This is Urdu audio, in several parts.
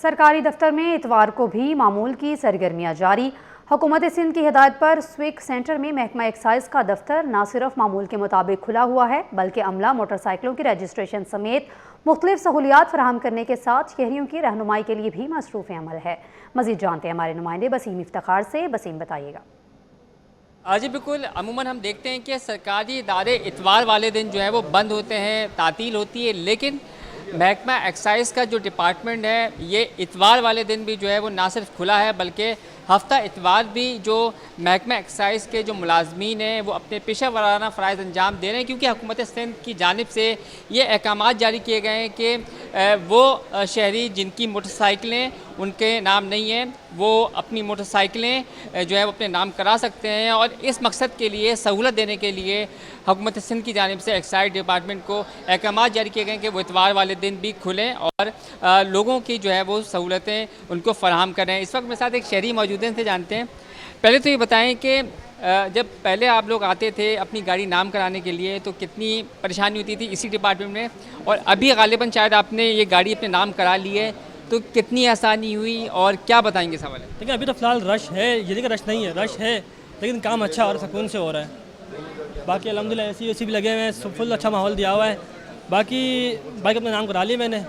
سرکاری دفتر میں اتوار کو بھی معمول کی سرگرمیاں جاری۔ حکومت سندھ کی ہدایت پر سویک سینٹر میں محکمہ ایکسائز کا دفتر نہ صرف معمول کے مطابق کھلا ہوا ہے بلکہ عملہ موٹر سائیکلوں کی رجسٹریشن سمیت مختلف سہولیات فراہم کرنے کے ساتھ شہریوں کی رہنمائی کے لیے بھی مصروف عمل ہے۔ مزید جانتے ہیں ہمارے نمائندے بسیم افتخار سے۔ بسیم بتائیے گا۔ جی بالکل، عموماً ہم دیکھتے ہیں کہ سرکاری ادارے اتوار والے دن جو ہے وہ بند ہوتے ہیں، تعطیل ہوتی ہے، لیکن محکمہ ایکسائز کا جو ڈپارٹمنٹ ہے یہ اتوار والے دن بھی جو ہے وہ نہ صرف کھلا ہے بلکہ ہفتہ اتوار بھی جو محکمہ ایکسائز کے جو ملازمین ہیں وہ اپنے پیشہ ورانہ فرائض انجام دے رہے ہیں، کیونکہ حکومت سندھ کی جانب سے یہ احکامات جاری کیے گئے ہیں کہ وہ شہری جن کی موٹر سائیکلیں ان کے نام نہیں ہیں وہ اپنی موٹر سائیکلیں جو ہے وہ اپنے نام کرا سکتے ہیں، اور اس مقصد کے لیے سہولت دینے کے لیے حکومت سندھ کی جانب سے ایکسائز ڈپارٹمنٹ کو احکامات جاری کیے گئے ہیں کہ وہ اتوار والے دن بھی کھلیں اور لوگوں کی جو ہے وہ سہولتیں ان کو فراہم کریں۔ اس وقت میرے ساتھ ایک شہری موجود ہیں، ان سے جانتے ہیں۔ پہلے تو یہ بتائیں کہ جب پہلے آپ لوگ آتے تھے اپنی گاڑی نام کرانے کے لیے تو کتنی پریشانی ہوتی تھی اسی ڈپارٹمنٹ میں، اور ابھی غالباً شاید آپ نے یہ گاڑی اپنے نام کرا لی ہے تو کتنی آسانی ہوئی اور کیا بتائیں گے اس حوالے؟ دیکھیں ابھی تو فی الحال رش ہے، یہ نہیں کہ رش نہیں ہے، رش ہے لیکن کام اچھا اور سکون سے ہو رہا ہے۔ باقی الحمدللہ اے سی وے سی بھی لگے ہوئے ہیں، فل اچھا ماحول دیا ہوا ہے۔ باقی بائک اپنے نام کرا لی میں نے،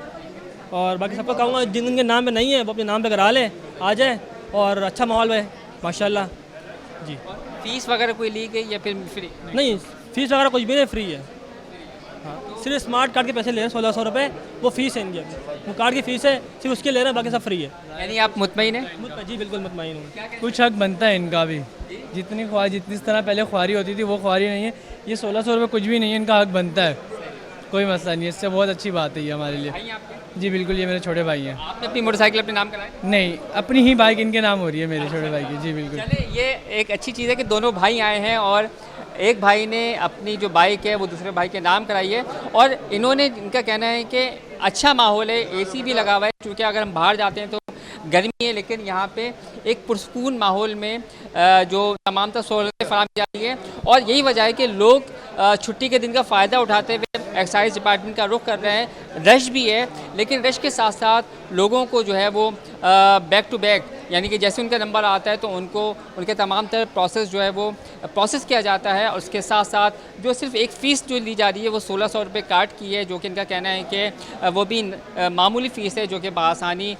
اور باقی سب کو کہوں گا جن کے نام پہ نہیں ہے وہ اپنے نام پہ کرا لے، آ جائے، اور اچھا ماحول ہے ماشاءاللہ۔ جی فیس وغیرہ کوئی لی گئی یا پھر فری؟ نہیں، فیس وغیرہ کچھ بھی نہیں، فری ہے۔ ہاں، صرف اسمارٹ کارڈ کے پیسے لے رہے ہیں 1600 روپے، وہ فیس ہے ان کی، وہ کارڈ کی فیس ہے صرف اس کے لے رہے ہیں، باقی سب فری ہے۔ یعنی آپ مطمئن ہیں؟ جی بالکل مطمئن ہوں۔ کچھ حق بنتا ہے ان کا بھی، جتنی اس طرح پہلے خواری ہوتی تھی وہ خواری نہیں ہے، یہ 1600 روپے کچھ بھی نہیں ہے، ان کا حق بنتا ہے، کوئی مسئلہ نہیں ہے، اس سے بہت اچھی بات ہے یہ ہمارے لیے۔ جی بالکل، یہ میرے چھوٹے بھائی ہیں۔ آپ نے اپنی موٹر سائیکل اپنے نام کرائی؟ نہیں، اپنی ہی بائک ان کے نام ہو رہی ہے میرے چھوٹے بھائی کی۔ جی بالکل، چلے یہ ایک اچھی چیز ہے کہ دونوں بھائی آئے ہیں اور ایک بھائی نے اپنی جو بائک ہے وہ دوسرے بھائی کے نام کرائی ہے، اور انہوں نے ان کا کہنا ہے کہ اچھا ماحول ہے، اے سی بھی لگا ہوا ہے، کیونکہ اگر ہم باہر جاتے ہیں تو گرمی ہے لیکن یہاں پہ ایک پرسکون ماحول میں جو تمام تر سہولتیں فراہم کی جا رہی ہیں، اور یہی وجہ ہے کہ لوگ چھٹی کے دن کا فائدہ اٹھاتے ہوئے ایکسائز ڈپارٹمنٹ کا رخ کر رہے ہیں۔ رش بھی ہے لیکن رش کے ساتھ ساتھ لوگوں کو جو ہے وہ بیک ٹو بیک، یعنی کہ جیسے ان کا نمبر آتا ہے تو ان کو ان کے تمام تر پروسیس جو ہے وہ پروسیس کیا جاتا ہے، اور اس کے ساتھ ساتھ جو صرف ایک فیس جو لی جا رہی ہے وہ 1600 روپے کارڈ کی ہے، جو کہ ان کا کہنا ہے کہ وہ بھی معمولی فیس ہے جو کہ بآسانی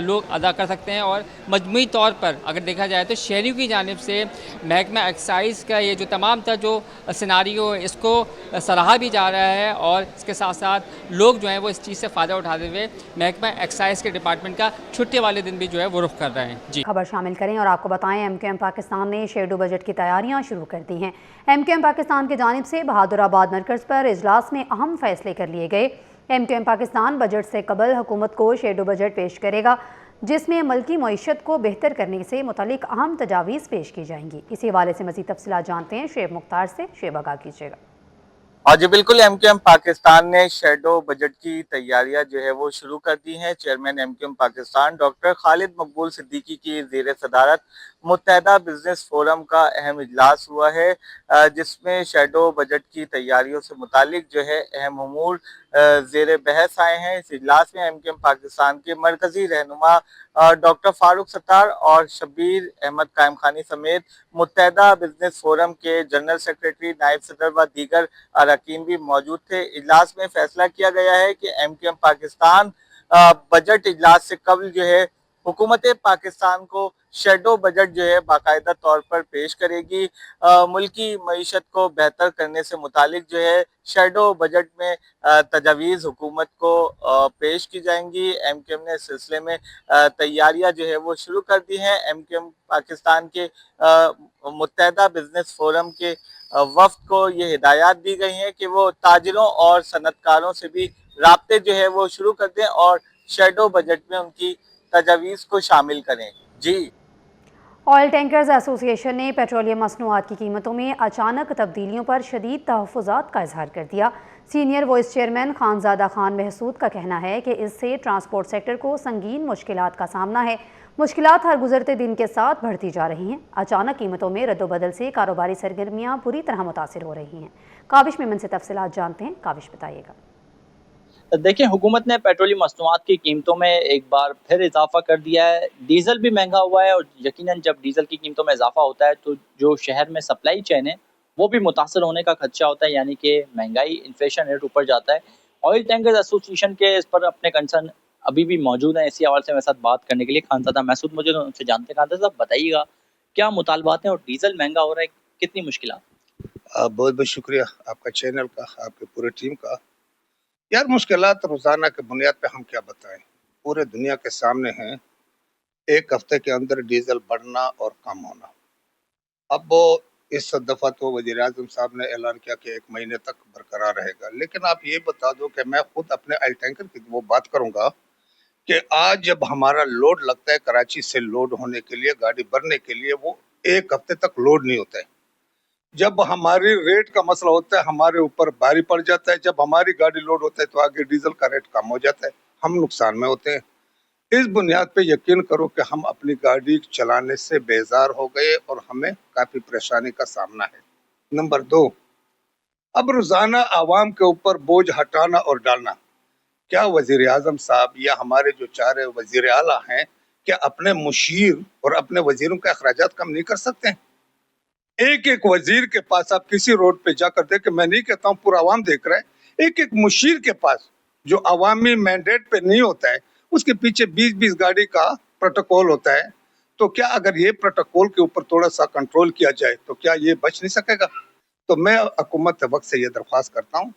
لوگ ادا کر سکتے ہیں۔ اور مجموعی طور پر اگر دیکھا جائے تو شہریوں کی جانب سے محکمہ ایکسائز کا یہ جو تمام تر جو سیناریو ہے اس کو سراہا بھی جا رہا ہے، اور اس کے ساتھ ساتھ لوگ جو ہیں وہ اس چیز سے فائدہ اٹھاتے ہوئے محکمہ ایکسائز کے ڈپارٹمنٹ کا چھٹی والے دن بھی جو ہے وہ رخ کر رہے ہیں۔ جی خبر شامل کریں اور آپ کو بتائیں ایم کیو ایم پاکستان نے شیڈو بجٹ کی تیاریاں شروع کر دی ہیں۔ ایم کیو ایم پاکستان کی جانب سے بہادر آباد مرکز پر اجلاس میں اہم فیصلے کر لیے گئے۔ M Q M Pakistan budget سے قبل حکومت کو شیڈو بجٹ پیش کرے گا جس میں ملکی معیشت کو بہتر کرنے سے متعلق اہم تجاویز پیش کی جائیں گی۔ اسی حوالے سے مزید تفصیلات جانتے ہیں شعیب مختار سے۔ شعیب آگاہ کیجیے گا۔ جی بالکل، ایم کیو ایم پاکستان نے شیڈو بجٹ کی تیاریاں جو ہے وہ شروع کر دی ہیں۔ Chairman M Q M Pakistan doctor Khalid Maqbool Siddiqui کی زیر صدارت متحدہ بزنس فورم کا اہم اجلاس ہوا ہے، جس میں شیڈو بجٹ کی تیاریوں سے متعلق جو ہے اہم امور زیر بحث آئے ہیں۔ اس اجلاس میں ایم کیو ایم پاکستان کے مرکزی رہنما ڈاکٹر فاروق ستار اور شبیر احمد قائم خانی سمیت متحدہ بزنس فورم کے جنرل سیکریٹری، نائب صدر و دیگر اراکین بھی موجود تھے۔ اجلاس میں فیصلہ کیا گیا ہے کہ M Q M Pakistan budget اجلاس سے قبل جو ہے حکومت پاکستان کو شیڈو بجٹ جو ہے باقاعدہ طور پر پیش کرے گی۔ ملکی معیشت کو بہتر کرنے سے متعلق جو ہے شیڈو بجٹ میں تجاویز حکومت کو پیش کی جائیں گی۔ ایم کیو ایم نے اس سلسلے میں تیاریاں جو ہے وہ شروع کر دی ہیں۔ ایم کیو ایم پاکستان کے متحدہ بزنس فورم کے وفد کو یہ ہدایات دی گئی ہیں کہ وہ تاجروں اور صنعت کاروں سے بھی رابطے جو ہے وہ شروع کر دیں اور شیڈو بجٹ میں ان کی تجاویز کو شامل کریں۔ جی آئل ٹینکرز ایسوسی ایشن نے پیٹرولیم مصنوعات کی قیمتوں میں اچانک تبدیلیوں پر شدید تحفظات کا اظہار کر دیا۔ Senior vice chairman Khanzada Khan Mehsud کا کہنا ہے کہ اس سے ٹرانسپورٹ سیکٹر کو سنگین مشکلات کا سامنا ہے۔ مشکلات ہر گزرتے دن کے ساتھ بڑھتی جا رہی ہیں۔ اچانک قیمتوں میں رد و بدل سے کاروباری سرگرمیاں بری طرح متاثر ہو رہی ہیں۔ کاوش میمن سے تفصیلات جانتے ہیں۔ کاوش بتائیے گا۔ دیکھیں حکومت نے پیٹرولیم مصنوعات کی قیمتوں میں ایک بار پھر اضافہ کر دیا ہے. ڈیزل بھی مہنگا ہوا ہے اور یقیناً جب ڈیزل کی قیمتوں میں اضافہ ہوتا ہے تو جو شہر میں سپلائی چین ہے وہ بھی متاثر ہونے کا خدشہ ہوتا ہے, یعنی کہ مہنگائی انفلیشن ریٹ اوپر جاتا ہے. آئل ٹینکرز ایسوسی ایشن کے اس پر اپنے کنسرن ابھی بھی موجود ہیں. اسی حوالے سے میرے ساتھ بات کرنے کے لیے خانزادہ مسعود موجود ہیں, ان سے جانتے ہیں. خانزادہ صاحب بتائیے گا کیا مطالبات ہیں اور ڈیزل مہنگا ہو رہا ہے, کتنی مشکلات؟ بہت بہت شکریہ آپ کا چینل کا, آپ کے پورے ٹیم کا. یار مشکلات روزانہ کے بنیاد پہ ہم کیا بتائیں, پورے دنیا کے سامنے ہیں. ایک ہفتے کے اندر ڈیزل بڑھنا اور کم ہونا. اب وہ اس دفعہ تو وزیر اعظم صاحب نے اعلان کیا کہ 1 مہینے تک برقرار رہے گا, لیکن آپ یہ بتا دو کہ میں خود اپنے آئل ٹینکر کی وہ بات کروں گا کہ آج جب ہمارا لوڈ لگتا ہے کراچی سے لوڈ ہونے کے لیے, گاڑی بھرنے کے لیے, وہ 1 ہفتے تک لوڈ نہیں ہوتا ہے. جب ہماری ریٹ کا مسئلہ ہوتا ہے ہمارے اوپر بھاری پڑ جاتا ہے. جب ہماری گاڑی لوڈ ہوتا ہے تو آگے ڈیزل کا ریٹ کم ہو جاتا ہے, ہم نقصان میں ہوتے ہیں. اس بنیاد پہ یقین کرو کہ ہم اپنی گاڑی چلانے سے بیزار ہو گئے اور ہمیں کافی پریشانی کا سامنا ہے. نمبر 2, اب روزانہ عوام کے اوپر بوجھ ہٹانا اور ڈالنا. کیا وزیر اعظم صاحب یا ہمارے جو 4 وزیر اعلیٰ ہیں کیا اپنے مشیر اور اپنے وزیروں کے اخراجات کم نہیں کر سکتے ہیں؟ ایک وزیر کے پاس آپ کسی روڈ پہ جا کر دیکھ, میں نہیں کہتا ہوں پورا عوام دیکھ رہا ہے, ایک مشیر کے پاس جو عوامی مینڈیٹ پہ نہیں ہوتا ہے اس کے پیچھے 20 گاڑی کا پروٹوکول ہوتا ہے. تو کیا اگر یہ پروٹوکول کے اوپر تھوڑا سا کنٹرول کیا جائے تو کیا یہ بچ نہیں سکے گا؟ تو میں حکومت وقت سے یہ درخواست کرتا ہوں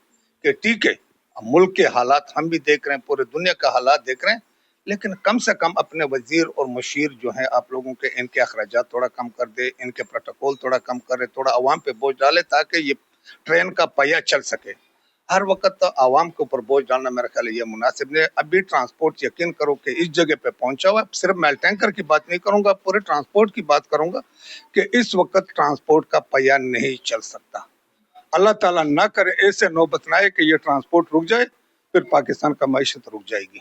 کہ ٹھیک ہے ملک کے حالات ہم بھی دیکھ رہے ہیں, پورے دنیا کا حالات دیکھ رہے ہیں, لیکن کم سے کم اپنے وزیر اور مشیر جو ہیں آپ لوگوں کے ان کے اخراجات تھوڑا کم کر دے, ان کے پروٹوکول تھوڑا کم کرے, تھوڑا عوام پہ بوجھ ڈالے تاکہ یہ ٹرین کا پہیہ چل سکے. ہر وقت عوام کے اوپر بوجھ ڈالنا میرا خیال ہے یہ مناسب نہیں. ابھی ٹرانسپورٹ یقین کرو کہ اس جگہ پہ پہنچا ہوا ہے. صرف میں ٹینکر کی بات نہیں کروں گا, پورے ٹرانسپورٹ کی بات کروں گا کہ اس وقت ٹرانسپورٹ کا پہیہ نہیں چل سکتا. اللہ تعالیٰ نہ کرے ایسے نوبت نہ آئے کہ یہ ٹرانسپورٹ رک جائے, پھر پاکستان کا معیشت رک جائے گی.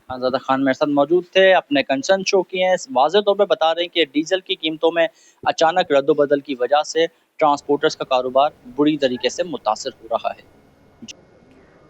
خانزادہ خان میرے ساتھ موجود تھے, اپنے کنسرن شو کیے ہیں. واضح طور پہ بتا رہے ہیں کہ ڈیزل کی قیمتوں میں اچانک رد و بدل کی وجہ سے ٹرانسپورٹرز کا کاروبار بری طریقے سے متاثر ہو رہا ہے.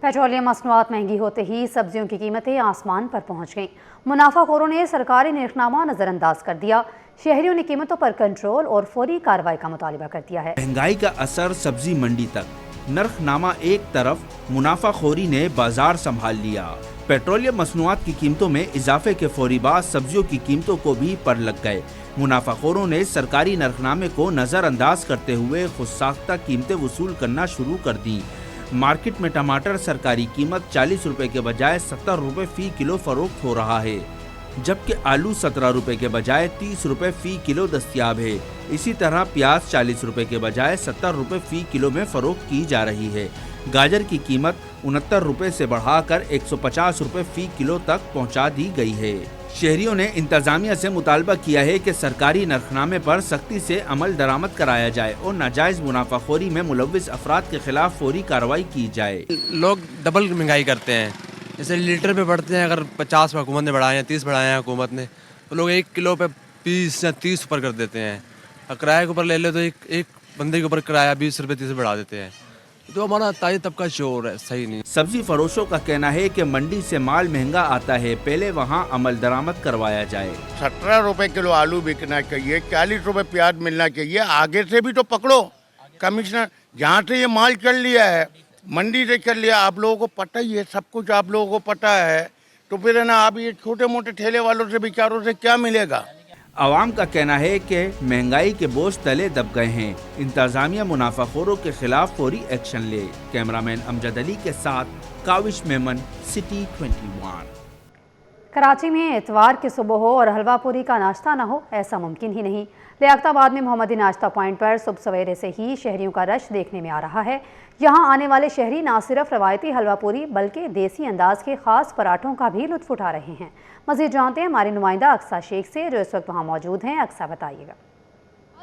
پیٹرولیم مصنوعات مہنگی ہوتے ہی سبزیوں کی قیمتیں آسمان پر پہنچ گئیں. منافع خوروں نے سرکاری نرخنامہ نظر انداز کر دیا. شہریوں نے قیمتوں پر کنٹرول اور فوری کارروائی کا مطالبہ کر دیا ہے. مہنگائی کا اثر سبزی منڈی تک. نرخ نامہ ایک طرف, منافع خوری نے بازار سنبھال لیا. پیٹرولیم مصنوعات کی قیمتوں میں اضافے کے فوری بعد سبزیوں کی قیمتوں کو بھی پر لگ گئے. منافع خوروں نے سرکاری نرخنامے کو نظر انداز کرتے ہوئے خود ساختہ قیمتیں وصول کرنا شروع کر دیں. مارکیٹ میں ٹماٹر سرکاری قیمت 40 روپے کے بجائے 70 روپے فی کلو فروخت ہو رہا ہے, جبکہ آلو 17 روپے کے بجائے 30 روپے فی کلو دستیاب ہے. اسی طرح پیاز 40 روپے کے بجائے 70 روپے فی کلو میں فروخت کی جا رہی ہے. گاجر کی قیمت 69 روپے سے بڑھا کر 150 روپے فی کلو تک پہنچا دی گئی ہے. شہریوں نے انتظامیہ سے مطالبہ کیا ہے کہ سرکاری نرخنامے پر سختی سے عمل درآمد کرایا جائے اور ناجائز منافع خوری میں ملوث افراد کے خلاف فوری کارروائی کی جائے. لوگ ڈبل مہنگائی کرتے ہیں, جیسے لیٹر پہ بڑھتے ہیں, اگر 50 پہ حکومت نے بڑھائے ہیں, 30 بڑھائے ہیں حکومت نے, تو لوگ 1 کلو پہ 20 یا 30 اوپر کر دیتے ہیں. کرایہ کے اوپر لے لے تو ایک بندے کے اوپر کرایہ 20 روپے 30 بڑھا دیتے ہیں. تو ہمارا تاجر طبقہ شور ہے, صحیح نہیں. سبزی فروشوں کا کہنا ہے کہ منڈی سے مال مہنگا آتا ہے, پہلے وہاں عمل درآمد کروایا جائے. 17 روپے کلو آلو بکنا چاہیے, 40 روپے پیاز ملنا چاہیے. آگے سے بھی تو پکڑو کمشنر, جہاں سے یہ مال چل لیا ہے منڈی سے چل لیا, آپ لوگوں کو پتہ ہی ہے, سب کچھ آپ لوگوں کو پتہ ہے, تو پھر ہے نا آپ یہ چھوٹے موٹے ٹھیلے والوں سے بیچاروں سے کیا ملے گا؟ عوام کا کہنا ہے کہ مہنگائی کے بوجھ تلے دب گئے ہیں. انتظامیہ منافع خوروں کے خلاف فوری ایکشن لے. کیمرامین امجد علی کے ساتھ کاوش میمن, سٹی 21. کراچی میں اتوار کی صبح ہو اور حلوہ پوری کا ناشتہ نہ ہو, ایسا ممکن ہی نہیں. لیاقت آباد میں محمدی ناشتہ پوائنٹ پر صبح سویرے سے ہی شہریوں کا رش دیکھنے میں آ رہا ہے. یہاں آنے والے شہری نہ صرف روایتی حلوہ پوری بلکہ دیسی انداز کے خاص پراٹھوں کا بھی لطف اٹھا رہے ہیں. مزید جانتے ہیں ہماری نمائندہ اقصیٰ شیخ سے, جو اس وقت وہاں موجود ہیں. اقصیٰ بتائیے گا.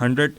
100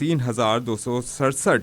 3267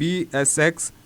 BSX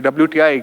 WTI